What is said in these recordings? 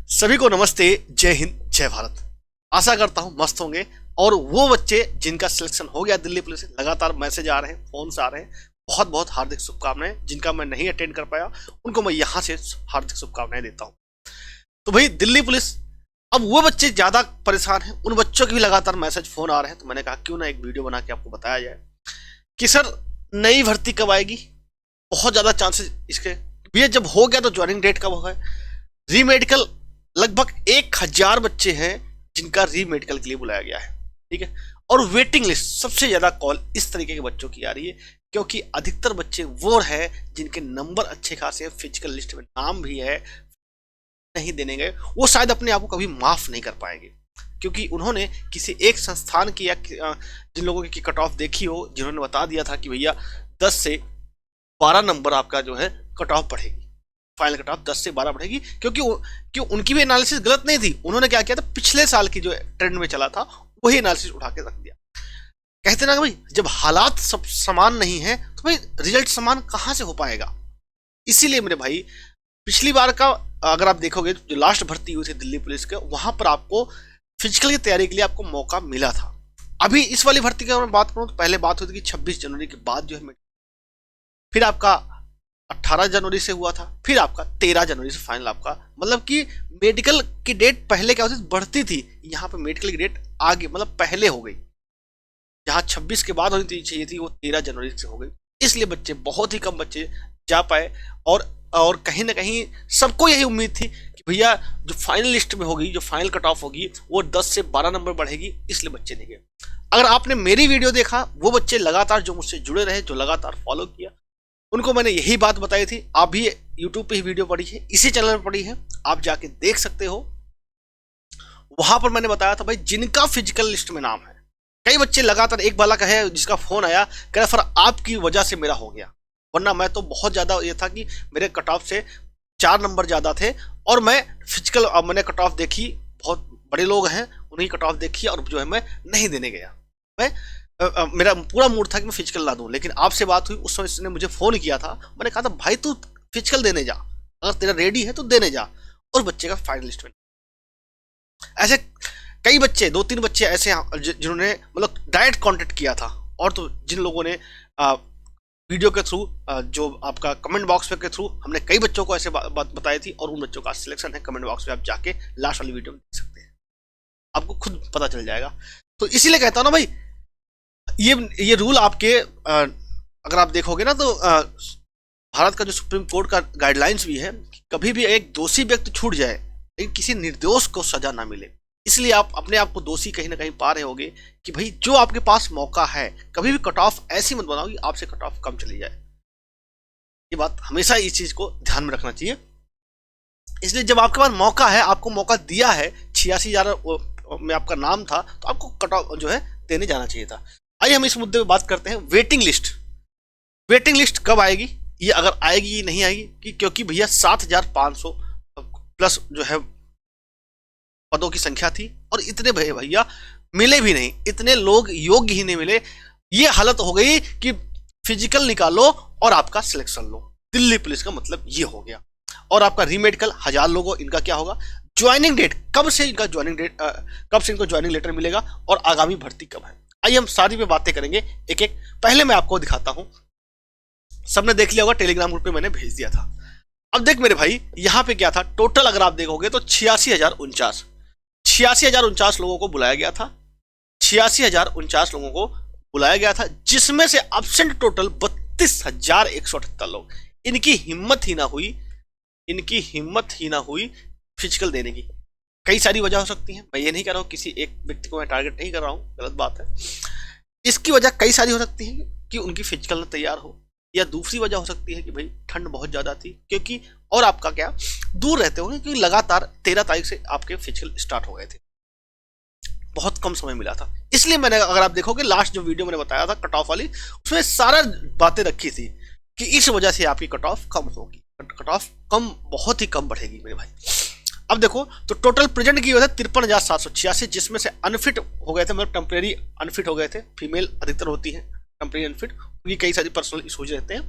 सभी को नमस्ते, जय हिंद, जय भारत। आशा करता हूं मस्त होंगे। और वो बच्चे जिनका सिलेक्शन हो गया दिल्ली पुलिस से, लगातार मैसेज आ रहे हैं, फोन आ रहे हैं, बहुत बहुत हार्दिक शुभकामनाएं। जिनका मैं नहीं अटेंड कर पाया उनको मैं यहां से हार्दिक शुभकामनाएं देता हूं। तो भाई दिल्ली पुलिस, अब वो बच्चे ज्यादा परेशान हैं, उन बच्चों के भी लगातार मैसेज फोन आ रहे हैं। तो मैंने कहा क्यों ना एक वीडियो बना के आपको बताया जाए कि सर नई भर्ती कब आएगी, बहुत ज्यादा चांसेस इसके। भैया जब हो गया तो ज्वाइनिंग डेट कब होगा। रीमेडिकल लगभग 1000 बच्चे हैं जिनका रीमेडिकल के लिए बुलाया गया है, ठीक है। और वेटिंग लिस्ट सबसे ज्यादा कॉल इस तरीके के बच्चों की आ रही है, क्योंकि अधिकतर बच्चे वो है जिनके नंबर अच्छे खासे फिजिकल लिस्ट में नाम भी है, नहीं देने गए, वो शायद अपने आप को कभी माफ नहीं कर पाएंगे, क्योंकि उन्होंने किसी एक संस्थान की या जिन लोगों की कट ऑफ देखी हो, जिन्होंने बता दिया था कि भैया 10 से 12 नंबर आपका जो है कट ऑफ बढ़ेगी, फाइनल कट ऑफ 10 से 12 बढ़ेगी। क्योंकि उनकी भी एनालिसिस गलत नहीं थी। उन्होंने क्या किया था, पिछले साल की जो ट्रेंड में चला था वही एनालिसिस उठा के रख दिया। कहते ना कि भाई जब हालात सब समान नहीं है तो भाई रिजल्ट समान कहां से हो पाएगा। इसीलिए मेरे भाई पिछली बार का अगर आप देखोगे जो लास्ट भर्ती हुई थी दिल्ली पुलिस के, वहां पर आपको फिजिकल की तैयारी के लिए आपको मौका मिला था। अभी इस वाली भर्ती की मैं बात करूं तो पहले बात हुई थी कि 26 जनवरी के बाद जो है, फिर आपका 18 जनवरी से हुआ था, फिर आपका 13 जनवरी से फाइनल आपका, मतलब कि मेडिकल की डेट पहले क्या होती बढ़ती थी, यहाँ पे मेडिकल की डेट आगे मतलब पहले हो गई। जहां 26 के बाद होनी चाहिए थी वो 13 जनवरी से हो गई। इसलिए बच्चे, बहुत ही कम बच्चे जा पाए। और कहीं ना कहीं सबको यही उम्मीद थी कि भैया जो फाइनल लिस्ट में होगी, जो फाइनल कट ऑफ होगी, वो 10 से 12 नंबर बढ़ेगी, इसलिए बच्चे नहीं गए। अगर आपने मेरी वीडियो देखा, वो बच्चे लगातार जो मुझसे जुड़े रहे, जो लगातार फॉलो किया, उनको मैंने यही बात बताई थी। आप भी YouTube पे ही वीडियो पड़ी है, इसी चैनल पर पड़ी है, आप जाके देख सकते हो। वहां पर मैंने बताया था भाई जिनका फिजिकल लिस्ट में नाम है, कई बच्चे लगातार, एक बालक है जिसका फोन आया, कह रहा सर आपकी वजह से मेरा हो गया, वरना मैं तो बहुत ज्यादा ये था कि मेरे कट ऑफ से 4 नंबर ज्यादा थे, और मैं फिजिकल मैंने कट ऑफ देखी, बहुत बड़े लोग हैं उन्हीं कट ऑफ देखी, और जो है मैं नहीं देने गया। मैं मेरा पूरा मूड था कि मैं फिजिकल ला दूं, लेकिन आपसे बात हुई उस समय इसने मुझे फोन किया था। मैंने कहा था भाई तू फिजिकल देने जा, अगर तेरा रेडी है तो देने जा। और बच्चे का फाइनल लिस्ट में ऐसे कई बच्चे, 2-3 बच्चे ऐसे जिन्होंने मतलब डायरेक्ट कांटेक्ट किया था। और तो जिन लोगों ने वीडियो के थ्रू, जो आपका कमेंट बॉक्स के थ्रू, हमने कई बच्चों को ऐसे बात बताई थी, और उन बच्चों का सिलेक्शन है कमेंट बॉक्स में, आप जाके लास्ट वाली वीडियो में देख सकते हैं, आपको खुद पता चल जाएगा। तो इसीलिए कहता हूं ना भाई, ये रूल आपके अगर आप देखोगे ना तो भारत का जो सुप्रीम कोर्ट का गाइडलाइंस भी है, कभी भी एक दोषी व्यक्ति छूट जाए लेकिन किसी निर्दोष को सजा ना मिले। इसलिए आप अपने आप को दोषी कहीं ना कहीं पा रहे होगे कि भाई जो आपके पास मौका है, कभी भी कट ऑफ ऐसी मत बनाओ कि आपसे कट ऑफ कम चली जाए। ये बात हमेशा इस चीज को ध्यान में रखना चाहिए। इसलिए जब आपके पास मौका है, आपको मौका दिया है, 86,000 में आपका नाम था, तो आपको कट ऑफ जो है देने जाना चाहिए था। आइए हम इस मुद्दे पे बात करते हैं। वेटिंग लिस्ट, वेटिंग लिस्ट कब आएगी, ये अगर आएगी नहीं आएगी, क्योंकि भैया 7,500 प्लस जो है पदों की संख्या थी, और इतने भैया मिले भी नहीं, इतने लोग योग्य ही नहीं मिले। ये हालत हो गई कि फिजिकल निकालो और आपका सिलेक्शन लो। दिल्ली पुलिस का मतलब ये हो गया। और आपका रीमेडिकल 1000 लोगों, इनका क्या होगा, ज्वाइनिंग डेट कब से, इनका ज्वाइनिंग डेट कब से इनको ज्वाइनिंग लेटर मिलेगा, और आगामी भर्ती कब है। आइए हम सारी पे बातें करेंगे एक एक। पहले मैं आपको दिखाता हूं, सबने देख लिया होगा, टेलीग्राम ग्रुप पे मैंने भेज दिया था। अब देख मेरे भाई, यहां पे क्या था, टोटल अगर आप देखोगे तो 86,049 लोगों को बुलाया गया था। 86,049 लोगों को बुलाया गया था, जिसमें से एब्सेंट टोटल 32,178 लोग। इनकी हिम्मत ही ना हुई फिजिकल देने की। कई सारी वजह हो सकती है, मैं ये नहीं कर रहा हूं, किसी एक व्यक्ति को मैं टारगेट नहीं कर रहा हूं, गलत बात है। इसकी वजह कई सारी हो सकती है कि उनकी फिजिकल ना तैयार हो, या दूसरी वजह हो सकती है कि भाई ठंड बहुत ज्यादा थी, क्योंकि और आपका क्या दूर रहते होंगे, क्योंकि लगातार 13 तारीख से आपके फिजिकल स्टार्ट हो गए थे, बहुत कम समय मिला था। इसलिए मैंने, अगर आप देखोगे लास्ट जो वीडियो मैंने बताया था कट ऑफ वाली, उसमें सारा बातें रखी थी कि इस वजह से आपकी कट ऑफ कम होगी, कट ऑफ कम, बहुत ही कम बढ़ेगी मेरे भाई। अब देखो तो टोटल प्रेजेंट की वजह 53,786, जिसमें से अनफिट हो गए थे, मतलब टेम्परेरी अनफिट हो गए थे, फीमेल अधिकतर होती है टेम्परेरी अनफिट, क्योंकि कई सारी पर्सनल इशूज रहते हैं,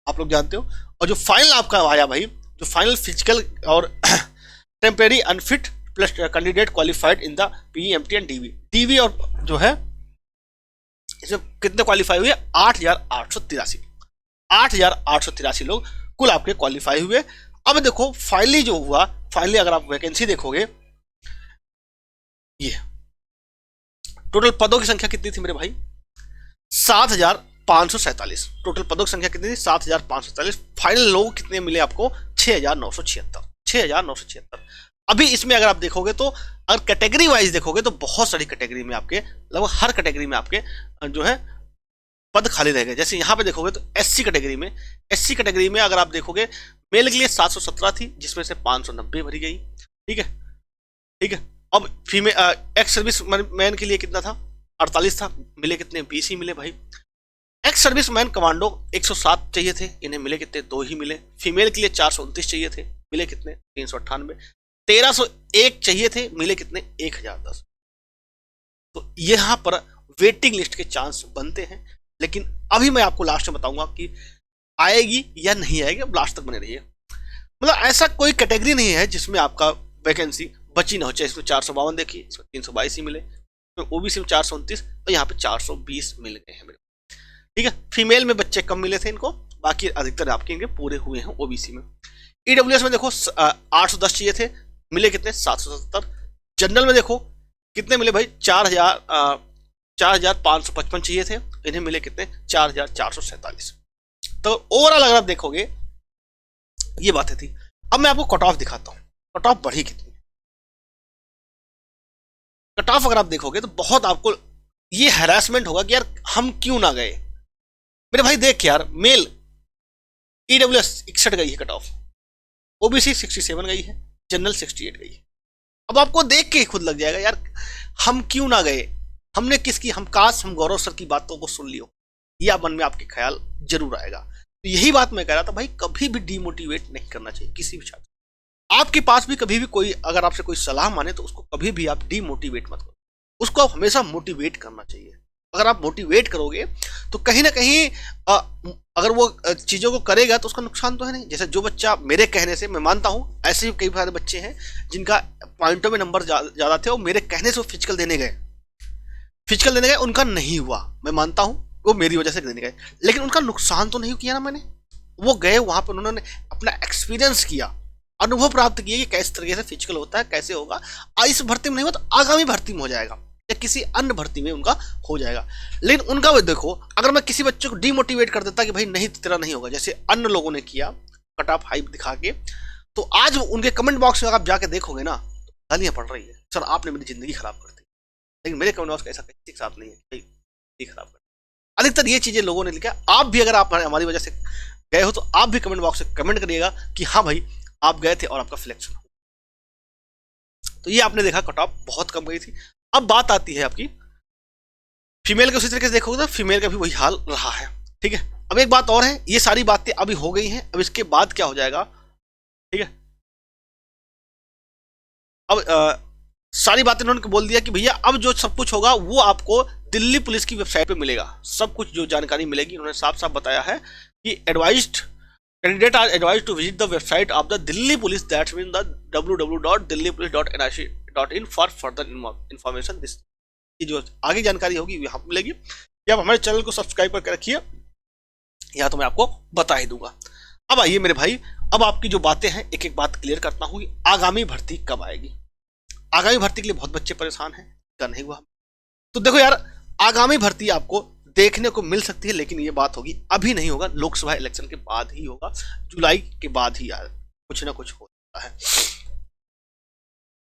आप लोग जानते हो। और जो फाइनल आपका आया भाई, जो फाइनल फिजिकल और temporary unfit plus candidate qualified in the PEMT and DV. DV और जो है इसमें कितने क्वालिफाई हुए? 8,883। 8,883 लोग कुल आपके क्वालिफाई हुए। अब देखो फाइनली जो हुआ, फाइनली अगर आप वैकेंसी देखोगे, ये टोटल पदों की संख्या कितनी थी मेरे भाई? 7,547। टोटल पदों की संख्या कितनी थी? 7,547। फाइनल लोग कितने मिले आपको? 6,976। 6,976। अभी इसमें अगर आप देखोगे तो अगर कैटेगरी वाइज देखोगे तो बहुत सारी कैटेगरी में आपके, लगभग हर कैटेगरी में आपके जो है पद खाली रह गए। जैसे यहां पे देखोगे तो एससी कैटेगरी में अगर आप देखोगे मेल के लिए 717 थी, जिसमें से 590 भरी गई। ठीक है, ठीक है। अब फीमेल एक्स सर्विस मैन के लिए कितना था? 48 था, मिले कितने? 20 ही मिले भाई। एक्स सर्विस मैन कमांडो 107 चाहिए थे, इन्हें मिले कितने? 2 ही मिले। फीमेल के लिए 429 चाहिए थे, मिले कितने? 398। 1301 चाहिए थे, मिले कितने? 1010। तो यहां पर वेटिंग लिस्ट के चांस बनते हैं, लेकिन अभी मैं आपको लास्ट में बताऊंगा कि आएगी या नहीं आएगी। अब लास्ट तक बने रहिए। मतलब ऐसा कोई कैटेगरी नहीं है जिसमें आपका वैकेंसी बची ना हो। चाहे इसमें 452 देखिए, इसमें 322 ही मिले, ओबीसी में 429 और यहाँ पे 420 मिल गए हैं मेरे। ठीक है, फीमेल में बच्चे कम मिले थे इनको, बाकी अधिकतर आपके इनके पूरे हुए हैं ओबीसी में। ईडब्ल्यूएस में देखो 810 चाहिए थे, मिले कितने? 770। जनरल में देखो कितने मिले भाई? 4,555 चाहिए थे, इन्हें मिले कितने? 4,447। तो ओवरऑल अगर आप देखोगे ये बातें थी। अब मैं आपको कट ऑफ दिखाता हूं, कट ऑफ बढ़ी कितनी। कट ऑफ अगर आप देखोगे तो बहुत आपको ये हैरेसमेंट होगा कि यार हम क्यों ना गए। मेरे भाई देख यार, मेल ईडब्ल्यूएस 61 गई है कट ऑफ, ओबीसी 67 गई है, जनरल 68 गई है। अब आपको देख के खुद लग जाएगा यार हम क्यों ना गए, हमने किसकी, हम काश हम गौरव सर की बातों को सुन लियो। यह मन में आपके ख्याल जरूर आएगा। तो यही बात मैं कह रहा था भाई, कभी भी डीमोटिवेट नहीं करना चाहिए किसी भी छात्र। आपके पास भी कभी भी कोई अगर आपसे कोई सलाह माने तो उसको कभी भी आप डीमोटिवेट मत करो, उसको आप हमेशा मोटिवेट करना चाहिए। अगर आप मोटिवेट करोगे तो कहीं ना कहीं अगर वो चीज़ों को करेगा तो उसका नुकसान तो है नहीं। जैसे जो बच्चा मेरे कहने से, मैं मानता हूँ ऐसे भी कई सारे बच्चे हैं जिनका पॉइंटों में नंबर ज़्यादा थे, वो मेरे कहने से वो फिजिकल देने गए, उनका नहीं हुआ, मैं मानता हूँ वो मेरी वजह से देने गए, लेकिन उनका नुकसान तो नहीं किया ना मैंने। वो गए वहां पर, उन्होंने अपना एक्सपीरियंस किया, अनुभव प्राप्त किया कि किस तरीके से फिजिकल होता है, कैसे होगा। इस भर्ती में नहीं हुआ तो आगामी भर्ती में हो जाएगा या किसी अन्य भर्ती में उनका हो जाएगा। लेकिन उनका वो देखो, अगर मैं किसी बच्चे को डीमोटिवेट कर देता कि भाई नहीं तेरा नहीं होगा, जैसे अन्य लोगों ने किया कट ऑफ हाइप दिखा के, तो आज उनके कमेंट बॉक्स में आप जाके देखोगे ना तो गालियां पड़ रही है, सर आपने मेरी जिंदगी खराब कर दी। लेकिन मेरे कमेंट बॉक्स का ऐसा किसी के साथ नहीं है भाई खराब कर। अधिकतर ये चीजें लोगों ने लिखा। आप भी अगर आप हमारी वजह से गए हो तो आप भी कमेंट बॉक्स में कमेंट करिएगा कि हाँ भाई आप गए थे और आपका सिलेक्शन हो। तो ये आपने देखा कट ऑफ बहुत कम गई थी। अब बात आती है आपकी फीमेल के, उसी तरीके से देखोगे तो फीमेल का भी वही हाल रहा है। ठीक है, अब एक बात और है, ये सारी बातें अभी हो गई हैं, अब इसके बाद क्या हो जाएगा? ठीक है, अब सारी बातें उन्होंने बोल दिया कि भैया अब जो सब कुछ होगा वो आपको दिल्ली पुलिस की वेबसाइट पे मिलेगा। सब कुछ जो जानकारी मिलेगी उन्होंने साफ साफ बताया है कि candidate are advised to visit the website of the Delhi police, that's mean the www.delhipolice.nic.in for further information. This की जो आगे जानकारी होगी यहाँ मिलेगी। या आप हमारे चैनल को सब्सक्राइब करके रखिए, या तो मैं आपको बता ही दूंगा। अब आइए मेरे भाई, अब आपकी जो बातें हैं एक एक बात क्लियर करता हूँ। आगामी भर्ती कब आएगी? आगामी भर्ती के लिए बहुत बच्चे परेशान हैं, क्या नहीं हुआ। तो देखो यार, आगामी भर्ती आपको देखने को मिल सकती है, लेकिन ये बात होगी अभी नहीं होगा, लोकसभा इलेक्शन के बाद ही होगा, जुलाई के बाद ही यार कुछ ना कुछ होता है।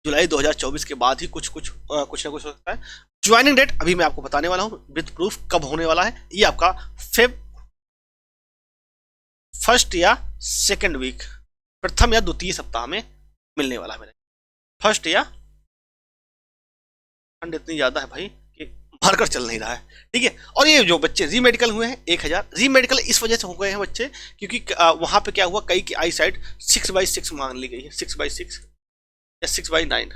जुलाई 2024 के बाद ही कुछ ना कुछ हो सकता है। ज्वाइनिंग डेट अभी मैं आपको बताने वाला हूं विद प्रूफ कब होने वाला है। ये आपका फेब फर्स्ट या सेकेंड वीक, प्रथम या द्वितीय सप्ताह में मिलने वाला है मेरे। फर्स्ट या ठंड इतनी ज्यादा है भाई कि मारकर चल नहीं रहा है। ठीक है, और ये जो बच्चे री मेडिकल हुए हैं 1000 री मेडिकल इस वजह से हो गए हैं बच्चे क्योंकि वहां पे क्या हुआ, कई की आई साइड 6/6 मान ली गई है, 6/6 या 6/9,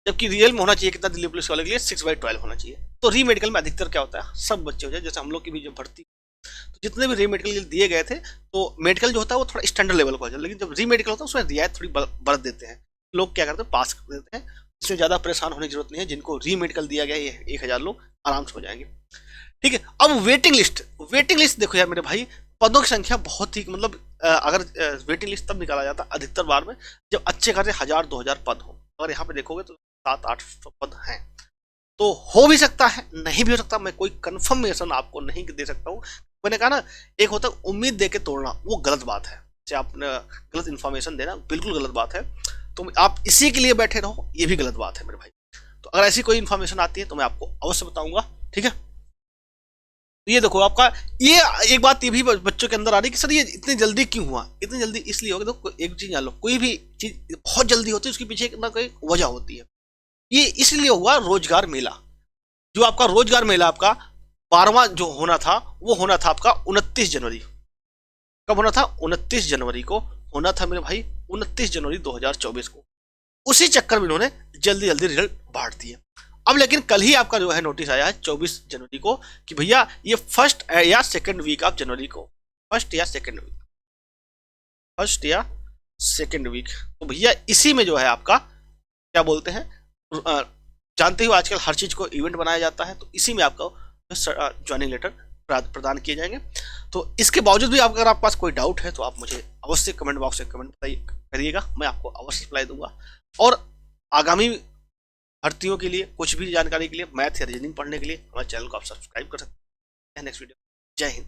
जबकि रियल में होना चाहिए कितना दिल्ली पुलिस वाले के लिए 6/12 होना चाहिए। तो री मेडिकल में अधिकतर क्या होता है, सब बच्चे हो जाए, जैसे हम लोग की भी जो भर्ती, तो जितने भी री मेडिकल दिए गए थे तो मेडिकल जो होता है वो थोड़ा स्टैंडर्ड लेवल का हो जाए, लेकिन जब री मेडिकल होता है उसमें रियायत थोड़ी बरत देते हैं। लोग क्या करते हैं, पास कर देते हैं। इसमें ज़्यादा परेशान होने की जरूरत नहीं है। जिनको री मेडिकल दिया गया है, ये 1000 लोग आराम से हो जाएंगे। ठीक है, अब वेटिंग लिस्ट। वेटिंग लिस्ट देखो यार मेरे भाई, पदों की संख्या बहुत ही मतलब अगर वेटिंग लिस्ट तब निकाला जाता अधिकतर बार में जब अच्छे खासे 1000-2000 पद हो। अगर यहाँ पे देखोगे तो 700-800 पद हैं। तो हो भी सकता है, नहीं भी हो सकता, मैं कोई कंफर्मेशन आपको नहीं दे सकता हूँ। मैंने कहा ना, एक होता है उम्मीद दे के तोड़ना, वो गलत बात है। जैसे आपने गलत इन्फॉर्मेशन देना बिल्कुल गलत बात है। तो आप इसी के लिए बैठे रहो, ये भी गलत बात है मेरे भाई। तो अगर ऐसी कोई इन्फॉर्मेशन आती है तो मैं आपको अवश्य बताऊंगा। ठीक है, तो ये देखो आपका, ये एक बात ये भी बच्चों के अंदर आ रही है कि सर ये इतनी जल्दी क्यों हुआ। इतनी जल्दी इसलिए होगा, देखो एक चीज जान लो, कोई भी चीज बहुत जल्दी होती है उसके पीछे ना कोई वजह होती है। ये इसलिए हुआ रोजगार मेला। जो आपका रोजगार मेला आपका 12वां जो होना था, वो होना था आपका 29 जनवरी। कब होना था? 29 जनवरी को होना था मेरे भाई, 29 जनवरी 2024 को। उसी चक्कर में इन्होंने जल्दी जल्दी रिजल्ट बांट दिए। अब लेकिन कल ही आपका जो है नोटिस आया है 24 जनवरी को कि भैया ये फर्स्ट या सेकेंड वीक ऑफ जनवरी को, फर्स्ट या सेकेंड वीक, फर्स्ट या सेकेंड वीक। तो भैया इसी में जो है आपका क्या बोलते हैं, जानते हो आजकल हर चीज को इवेंट बनाया जाता है, तो इसी में आपको ज्वाइनिंग लेटर प्रदान किए जाएंगे। तो इसके बावजूद भी अगर आपके पास कोई डाउट है तो आप मुझे अवश्य कमेंट बॉक्स में कमेंट करिएगा, मैं आपको अवश्य रिप्लाई दूंगा। और आगामी भर्तियों के लिए कुछ भी जानकारी के लिए, मैथ या रीजनिंग पढ़ने के लिए हमारे चैनल को आप सब्सक्राइब कर सकते हैं। नेक्स्ट वीडियो, जय हिंद।